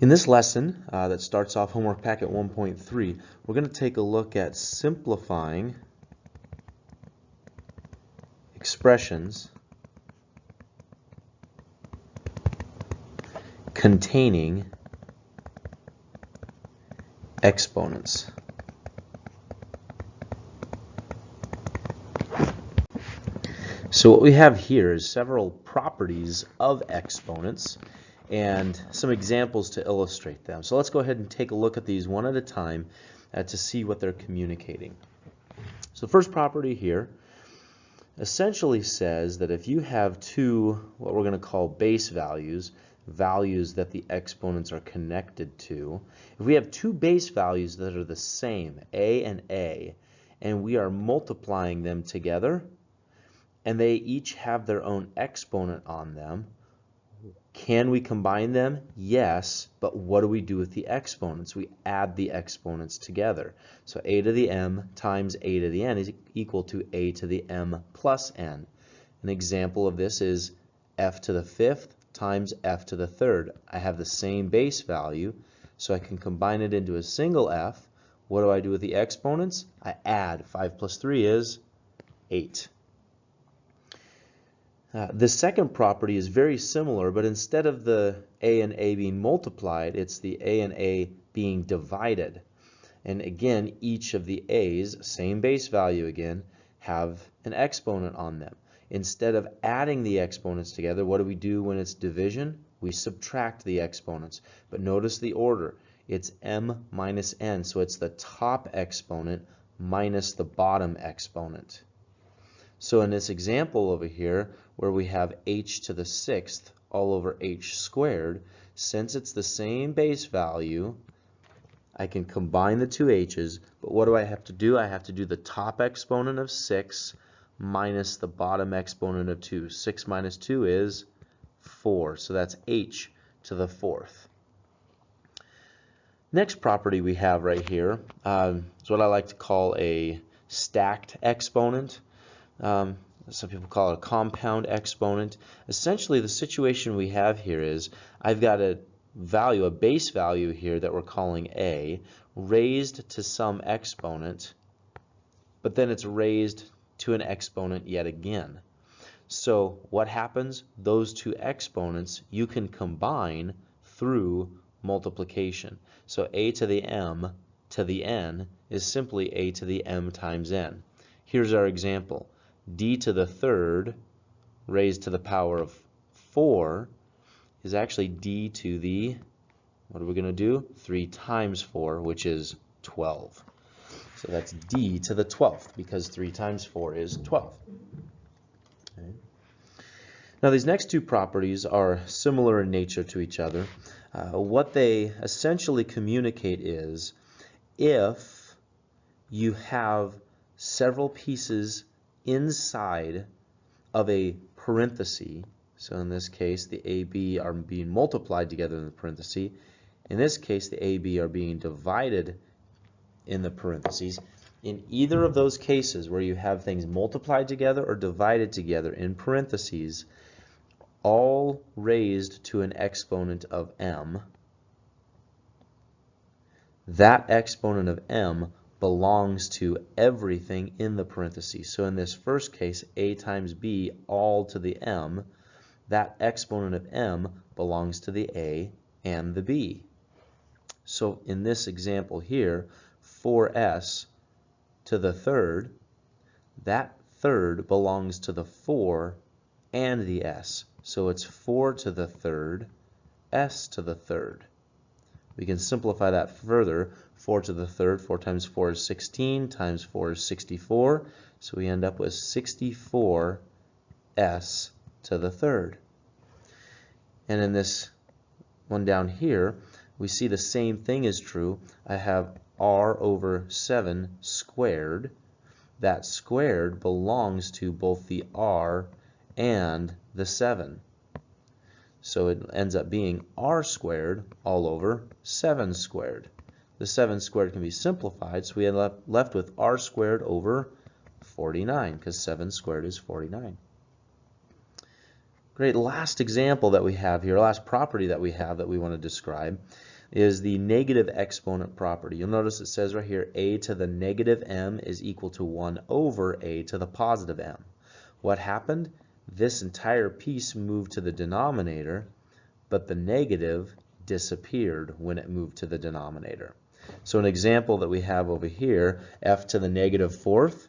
In this lesson that starts off homework packet 1.3, we're going to take a look at simplifying expressions containing exponents. So what we have here is several properties of exponents and some examples to illustrate them. So let's go ahead and take a look at these one at a time to see what they're communicating. So the first property here essentially says that if you have two, what we're going to call base values, values that the exponents are connected to, if we have two base values that are the same, a, and we are multiplying them together, and they each have their own exponent on them, can we combine them? Yes, but what do we do with the exponents? We add the exponents together. So a to the m times a to the n is equal to a to the m plus n. An example of this is f to the fifth times f to the third. I have the same base value, so I can combine it into a single f. What do I do with the exponents? I add. 5 plus 3 is 8. The second property is very similar, but instead of the a and a being multiplied, it's the a and a being divided. And again, each of the a's, same base value again, have an exponent on them. Instead of adding the exponents together, what do we do when it's division? We subtract the exponents. But notice the order. It's m minus n, so it's the top exponent minus the bottom exponent. So in this example over here, where we have h to the sixth all over h squared, since it's the same base value, I can combine the two h's, but what do I have to do? I have to do the top exponent of 6 minus the bottom exponent of 2. 6 minus 2 is 4, so that's h to the fourth. Next property we have right here is what I like to call a stacked exponent. Some people call it a compound exponent. Essentially, the situation we have here is I've got a value, a base value here that we're calling a, raised to some exponent, but then it's raised to an exponent yet again. So what happens? Those two exponents you can combine through multiplication. So a to the m to the n is simply a to the m times n. Here's our example. D to the third raised to the power of 4 is actually d to the, what are we going to do? 3 times 4, which is 12. So that's d to the 12th, because 3 times 4 is 12. Okay. Now these next two properties are similar in nature to each other. What they essentially communicate is if you have several pieces inside of a parenthesis, so in this case the AB are being multiplied together in the parenthesis, in this case the AB are being divided in the parentheses. In either of those cases where you have things multiplied together or divided together in parentheses, all raised to an exponent of m, that exponent of m belongs to everything in the parentheses. So in this first case, a times b all to the m, that exponent of m belongs to the a and the b. So in this example here, 4s to the third, that third belongs to the 4 and the s. So it's 4 to the third, s to the third. We can simplify that further. 4 to the third, 4 times 4 is 16, times 4 is 64. So we end up with 64 s to the third. And in this one down here, we see the same thing is true. I have r over 7 squared. That squared belongs to both the r and the 7. So it ends up being r squared all over 7 squared. The 7 squared can be simplified, so we end up left with r squared over 49, because 7 squared is 49. Great, last example that we have here, last property that we have that we want to describe is the negative exponent property. You'll notice it says right here a to the negative m is equal to 1 over a to the positive m. What happened? This entire piece moved to the denominator, but the negative disappeared when it moved to the denominator. So an example that we have over here, f to the negative fourth,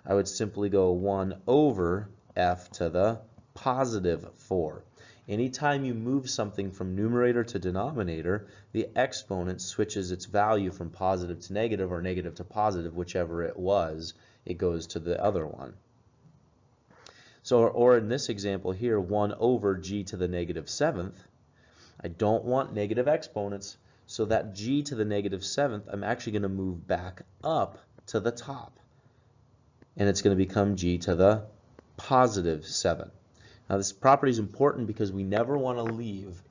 I would simply go 1 over f to the positive 4. Anytime you move something from numerator to denominator, the exponent switches its value from positive to negative or negative to positive, whichever it was, it goes to the other one. So, or in this example here, 1 over g to the negative 7th, I don't want negative exponents, so that g to the negative 7th, I'm actually going to move back up to the top. And it's going to become g to the positive 7. Now this property is important because we never want to leave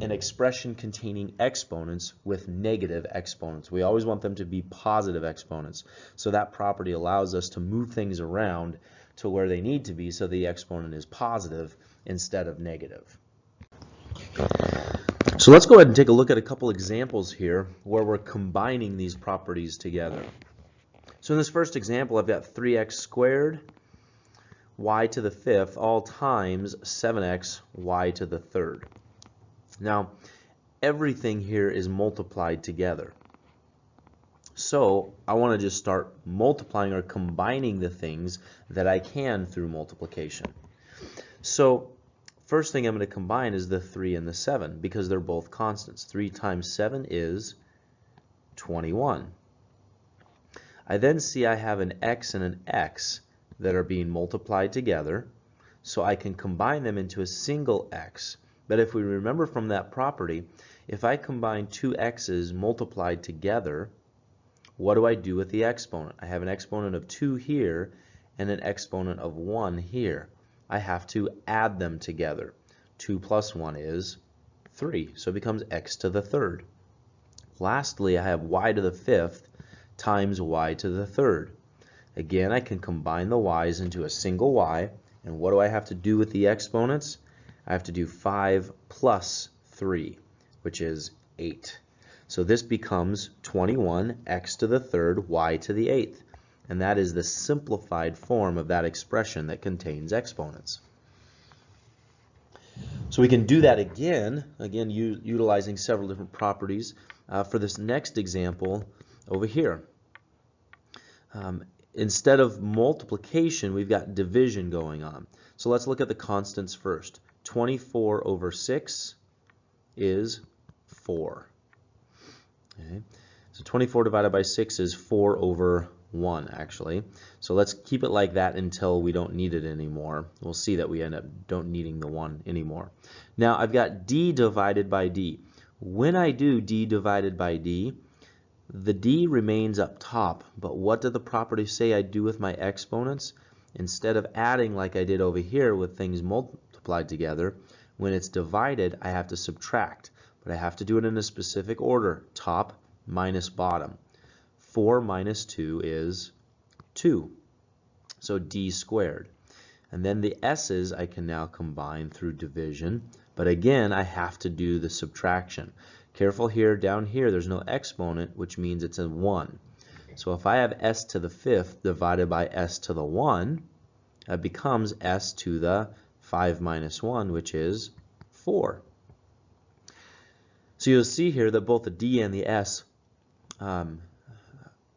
an expression containing exponents with negative exponents. We always want them to be positive exponents. So that property allows us to move things around to where they need to be so the exponent is positive instead of negative. So let's go ahead and take a look at a couple examples here where we're combining these properties together. So in this first example, I've got 3x squared y to the 5th all times 7x y to the 3rd. Now, everything here is multiplied together. So I want to just start multiplying or combining the things that I can through multiplication. So first thing I'm going to combine is the 3 and the 7 because they're both constants. 3 times 7 is 21. I then see I have an x and an x that are being multiplied together, so I can combine them into a single x. But if we remember from that property, if I combine two x's multiplied together, what do I do with the exponent? I have an exponent of 2 here and an exponent of 1 here. I have to add them together. 2 plus 1 is 3, so it becomes x to the 3rd. Lastly, I have y to the 5th times y to the 3rd. Again, I can combine the y's into a single y, and what do I have to do with the exponents? I have to do 5 plus 3, which is 8. So this becomes 21 x to the 3rd y to the 8th, and that is the simplified form of that expression that contains exponents. So we can do that again utilizing several different properties for this next example over here. Instead of multiplication, we've got division going on. So let's look at the constants first. 24 over 6 is 4. Okay. So 24 divided by 6 is 4 over 1, actually. So let's keep it like that until we don't need it anymore. We'll see that we end up don't needing the 1 anymore. Now I've got d divided by d. When I do d divided by d, the d remains up top, but what do the properties say I do with my exponents? Instead of adding like I did over here with things multiplied together, when it's divided, I have to subtract, but I have to do it in a specific order, top minus bottom. 4 minus 2 is 2, so d squared. And then the s's I can now combine through division, but again, I have to do the subtraction. Careful here, down here, there's no exponent, which means it's a 1. So if I have s to the 5th divided by s to the 1, that becomes s to the 5 minus 1, which is 4. So you'll see here that both the d and the s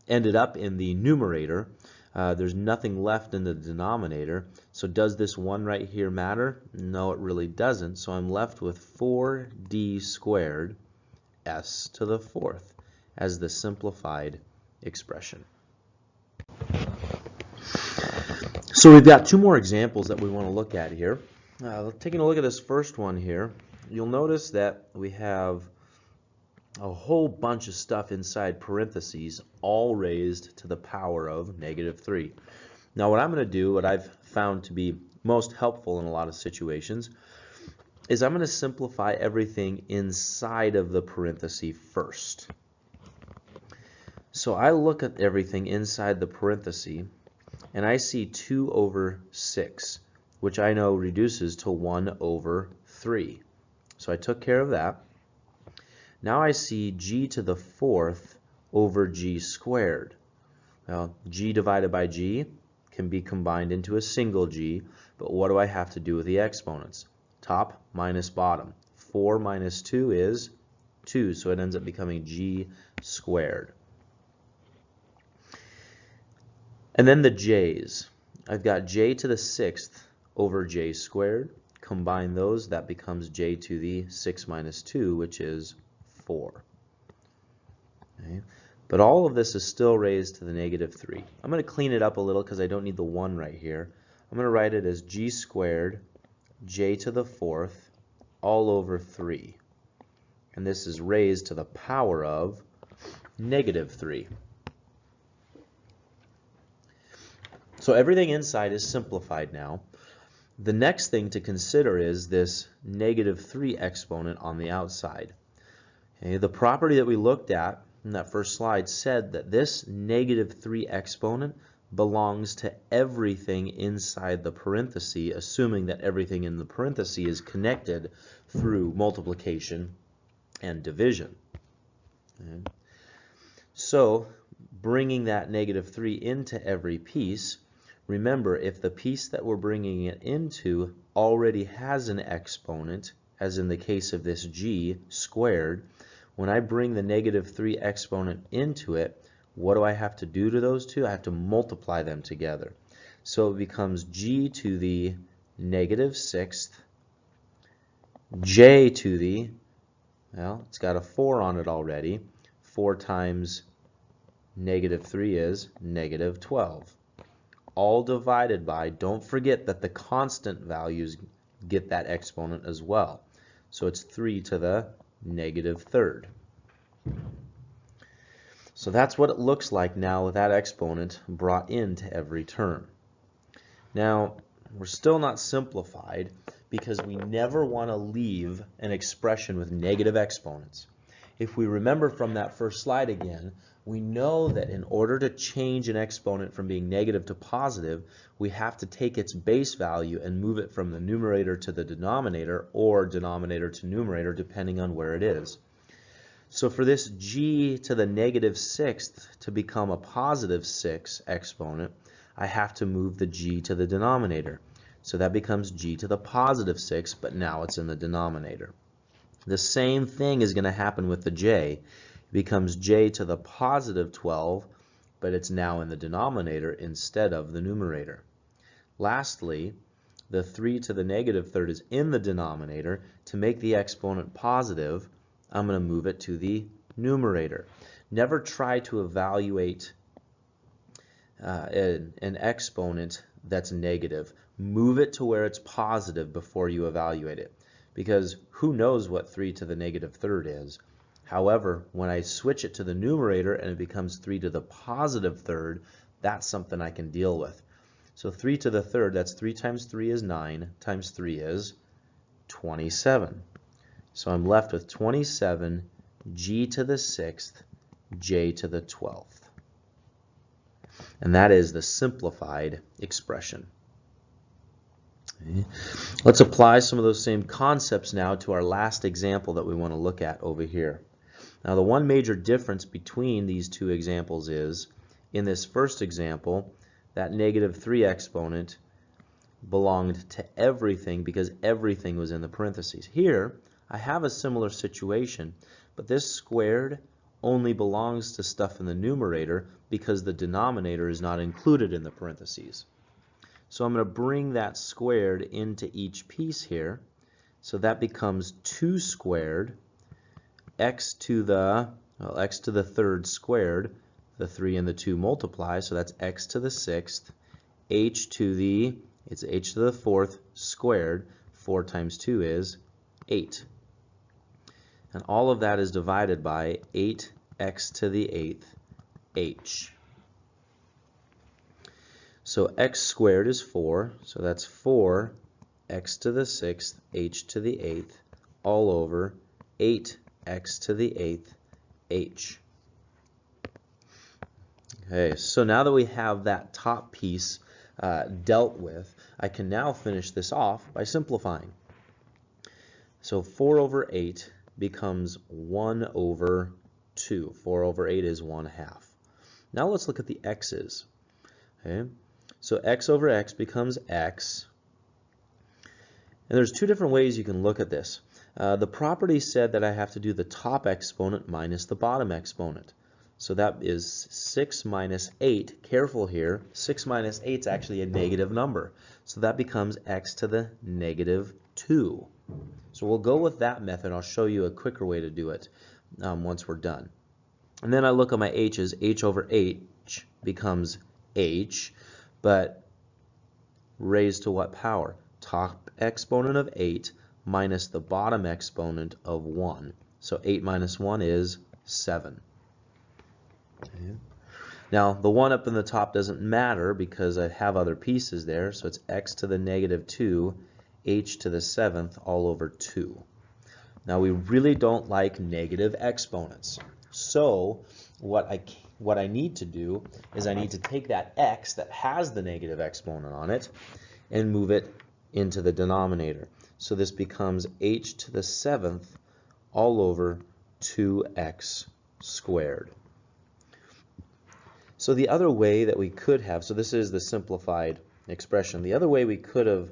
ended up in the numerator. There's nothing left in the denominator. So does this 1 right here matter? No, it really doesn't. So I'm left with 4d squared s to the 4th as the simplified expression. So we've got two more examples that we want to look at here. Taking a look at this first one here, you'll notice that we have a whole bunch of stuff inside parentheses, all raised to the power of -3. Now what I'm going to do, what I've found to be most helpful in a lot of situations, is I'm going to simplify everything inside of the parenthesis first. So I look at everything inside the parenthesis, and I see 2 over 6, which I know reduces to 1 over 3. So I took care of that. Now I see g to the fourth over g squared. Well, g divided by g can be combined into a single g, but what do I have to do with the exponents? Top minus bottom. 4 minus 2 is 2, so it ends up becoming g squared. And then the j's. I've got j to the sixth over j squared. Combine those, that becomes j to the 6 minus 2, which is 4. Okay. But all of this is still raised to the negative 3. I'm going to clean it up a little because I don't need the 1 right here. I'm going to write it as g squared j to the fourth all over 3. And this is raised to the power of negative 3. So everything inside is simplified now. The next thing to consider is this negative 3 exponent on the outside. Okay, the property that we looked at in that first slide said that this negative 3 exponent belongs to everything inside the parenthesis, assuming that everything in the parenthesis is connected through multiplication and division. Okay. So bringing that negative 3 into every piece, remember, if the piece that we're bringing it into already has an exponent, as in the case of this g squared, when I bring the negative 3 exponent into it, what do I have to do to those two? I have to multiply them together. So it becomes g to the negative sixth, j to the, well, it's got a 4 on it already. 4 times negative 3 is negative 12. All divided by, don't forget that the constant values get that exponent as well. So it's 3 to the negative third. So that's what it looks like now with that exponent brought into every term. Now, we're still not simplified because we never want to leave an expression with negative exponents. If we remember from that first slide again, we know that in order to change an exponent from being negative to positive, we have to take its base value and move it from the numerator to the denominator or denominator to numerator, depending on where it is. So for this g to the negative sixth to become a positive 6 exponent, I have to move the g to the denominator. So that becomes g to the positive 6, but now it's in the denominator. The same thing is going to happen with the j. It becomes j to the positive 12, but it's now in the denominator instead of the numerator. Lastly, the 3 to the negative third is in the denominator. To make the exponent positive, I'm going to move it to the numerator. Never try to evaluate an exponent that's negative. Move it to where it's positive before you evaluate it, because who knows what 3 to the negative third is. However, when I switch it to the numerator and it becomes 3 to the positive third, that's something I can deal with. So 3 to the third, that's 3 times 3 is 9, times 3 is 27. So I'm left with 27 g to the sixth, j to the 12th. And that is the simplified expression. Okay. Let's apply some of those same concepts now to our last example that we want to look at over here. Now the one major difference between these two examples is, in this first example, that negative 3 exponent belonged to everything because everything was in the parentheses. Here, I have a similar situation, but this squared only belongs to stuff in the numerator because the denominator is not included in the parentheses. So I'm going to bring that squared into each piece here. So that becomes 2 squared, x to the third squared, the 3 and the 2 multiply, so that's x to the sixth, h to the fourth squared. 4 times 2 is 8. And all of that is divided by 8x to the 8th, h. So x squared is 4, so that's 4x to the 6th, h to the 8th, all over 8x to the 8th, h. Okay, so now that we have that top piece dealt with, I can now finish this off by simplifying. So 4 over 8 becomes 1 over 2. 4 over 8 is 1/2. Now let's look at the x's. Okay? So x over x becomes x. And there's two different ways you can look at this. The property said that I have to do the top exponent minus the bottom exponent. So that is 6 minus 8. Careful here. 6 minus 8 is actually a negative number. So that becomes x to the negative 2. So we'll go with that method. I'll show you a quicker way to do it once we're done. And then I look at my h's. H over h becomes h, but raised to what power? Top exponent of 8 minus the bottom exponent of 1. So 8 minus 1 is 7. Okay. Now the 1 up in the top doesn't matter because I have other pieces there, so it's x to the negative 2, h to the 7th all over 2. Now we really don't like negative exponents. So what I need to do is I need to take that x that has the negative exponent on it and move it into the denominator. So this becomes h to the 7th all over 2x squared. So the other way that we could have, so this is the simplified expression, the other way we could have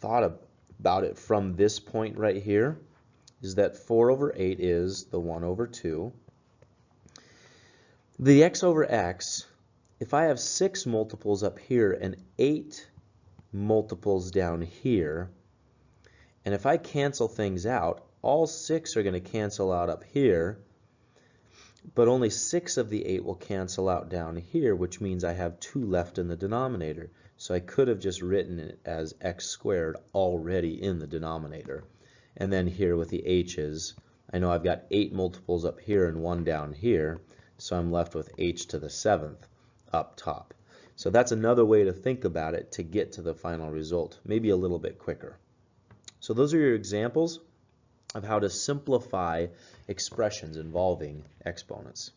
thought about it from this point right here is that 4 over 8 is the 1 over 2. The x over x, if I have 6 multiples up here and 8 multiples down here, and if I cancel things out, all 6 are going to cancel out up here, but only 6 of the 8 will cancel out down here, which means I have 2 left in the denominator. So I could have just written it as x squared already in the denominator. And then here with the h's, I know I've got 8 multiples up here and 1 down here, so I'm left with h to the 7th up top. So that's another way to think about it to get to the final result, maybe a little bit quicker. So those are your examples of how to simplify expressions involving exponents.